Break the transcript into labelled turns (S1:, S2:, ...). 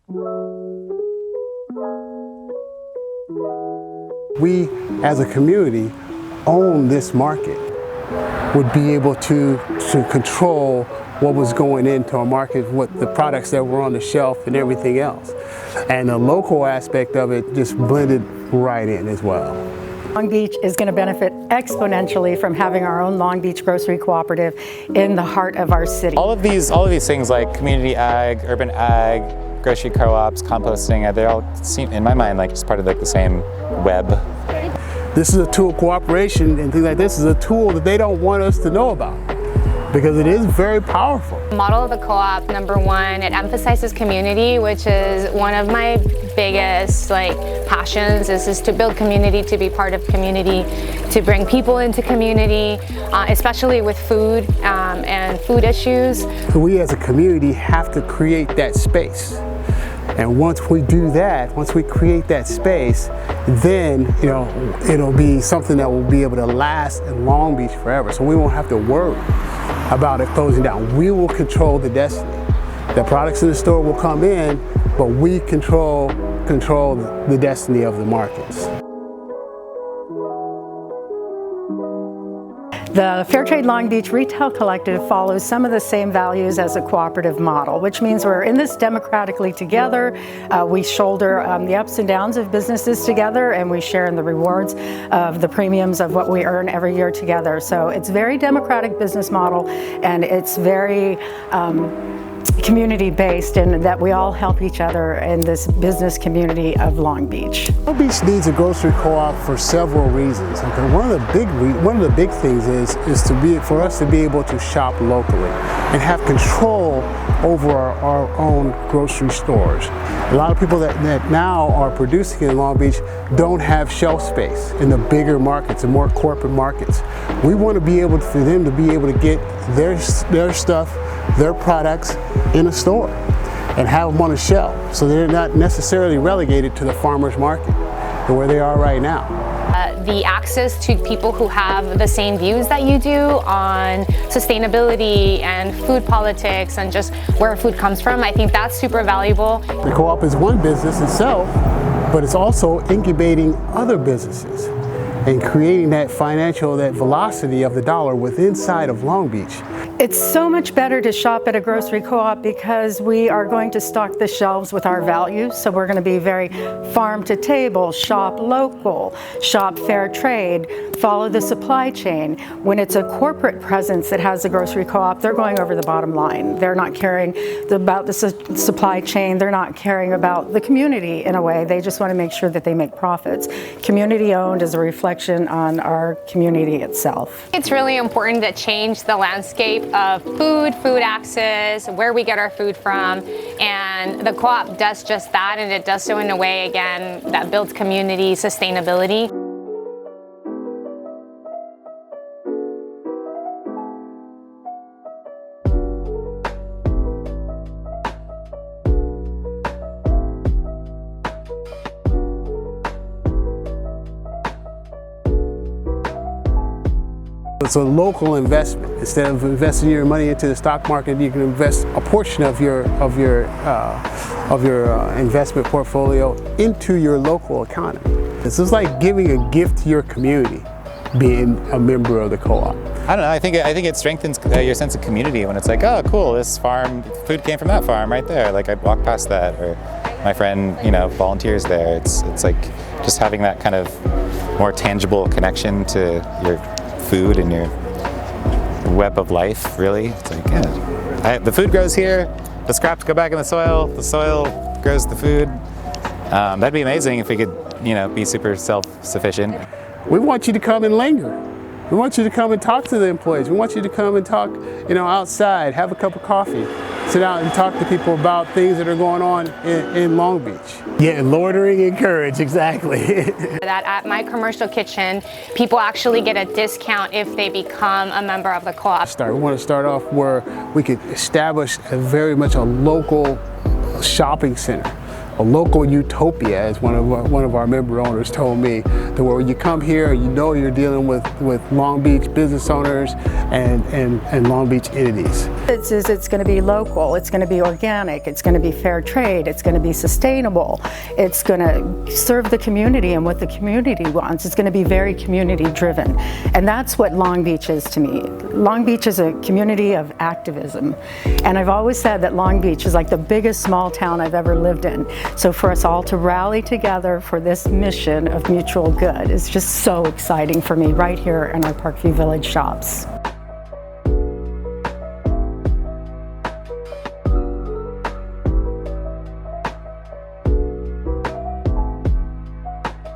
S1: We, as a community, own this market, would be able to control what was going into our market, what the products that were on the shelf and everything else. And the local aspect of it just blended right in as well.
S2: Long Beach is going to benefit exponentially from having our own Long Beach Grocery Cooperative in the heart of our city.
S3: All of these things like community ag, urban ag, grocery co-ops, composting, they all seem, in my mind, like just part of like the same web.
S1: This is a tool, cooperation and things like this is a tool that they don't want us to know about, because it is very powerful.
S4: The model of the co-op, number one, it emphasizes community, which is one of my biggest passions, is to build community, to be part of community, to bring people into community, especially with food and food issues.
S1: We as a community have to create that space. And once we do that, once we create that space, then it'll be something that will be able to last in Long Beach forever. So we won't have to worry about it closing down. We will control the destiny. The products in the store will come in, but we control the destiny of the markets.
S2: The Fair Trade Long Beach Retail Collective follows some of the same values as a cooperative model, which means we're in this democratically together. We shoulder the ups and downs of businesses together, and we share in the rewards of the premiums of what we earn every year together. So it's a very democratic business model, and it's very community-based, and that we all help each other in this business community of Long Beach.
S1: Long Beach needs a grocery co-op for several reasons. Okay, one of the big things is for us to be able to shop locally and have control over our own grocery stores. A lot of people that now are producing in Long Beach don't have shelf space in the bigger markets, the more corporate markets. We want to be able for them to be able to get their stuff, their products in a store and have them on a shelf, so they're not necessarily relegated to the farmer's market where they are right now.
S4: The access to people who have the same views that you do on sustainability and food politics and just where food comes from, I think that's super valuable.
S1: The co-op is one business itself, but it's also incubating other businesses and creating that velocity of the dollar inside of Long Beach.
S2: It's so much better to shop at a grocery co-op because we are going to stock the shelves with our values. So we're going to be very farm to table, shop local, shop fair trade, follow the supply chain. When it's a corporate presence that has a grocery co-op, they're going over the bottom line. They're not caring about the supply chain. They're not caring about the community in a way. They just want to make sure that they make profits. Community owned is a reflection on our community itself.
S4: It's really important to change the landscape of food access, where we get our food from, and the co-op does just that, and it does so in a way, again, that builds community sustainability.
S1: It's a local investment. Instead of investing your money into the stock market, you can invest a portion of your investment portfolio into your local economy. This is like giving a gift to your community, being a member of the co-op.
S3: I don't know. I think it strengthens your sense of community when it's like, oh, cool, this farm food came from that farm right there. Like I walked past that, or my friend, volunteers there. It's like just having that kind of more tangible connection to your food and your web of life, really. It's like, yeah, the food grows here, the scraps go back in the soil grows the food. That'd be amazing if we could, be super self-sufficient.
S1: We want you to come and linger. We want you to come and talk to the employees. We want you to come and talk, outside, have a cup of coffee, sit out and talk to people about things that are going on in Long Beach. Yeah, loitering encouraged, exactly.
S4: That at my commercial kitchen, people actually get a discount if they become a member of the co-op.
S1: We want to start off where we could establish very much a local shopping center a local utopia, as one of our member owners told me, that where you come here, you know you're dealing with Long Beach business owners and Long Beach entities.
S2: It's going to be local, it's going to be organic, it's going to be fair trade, it's going to be sustainable, it's going to serve the community and what the community wants. It's going to be very community driven. And that's what Long Beach is to me. Long Beach is a community of activism. And I've always said that Long Beach is like the biggest small town I've ever lived in. So for us all to rally together for this mission of mutual good is just so exciting for me right here in our Parkview Village shops.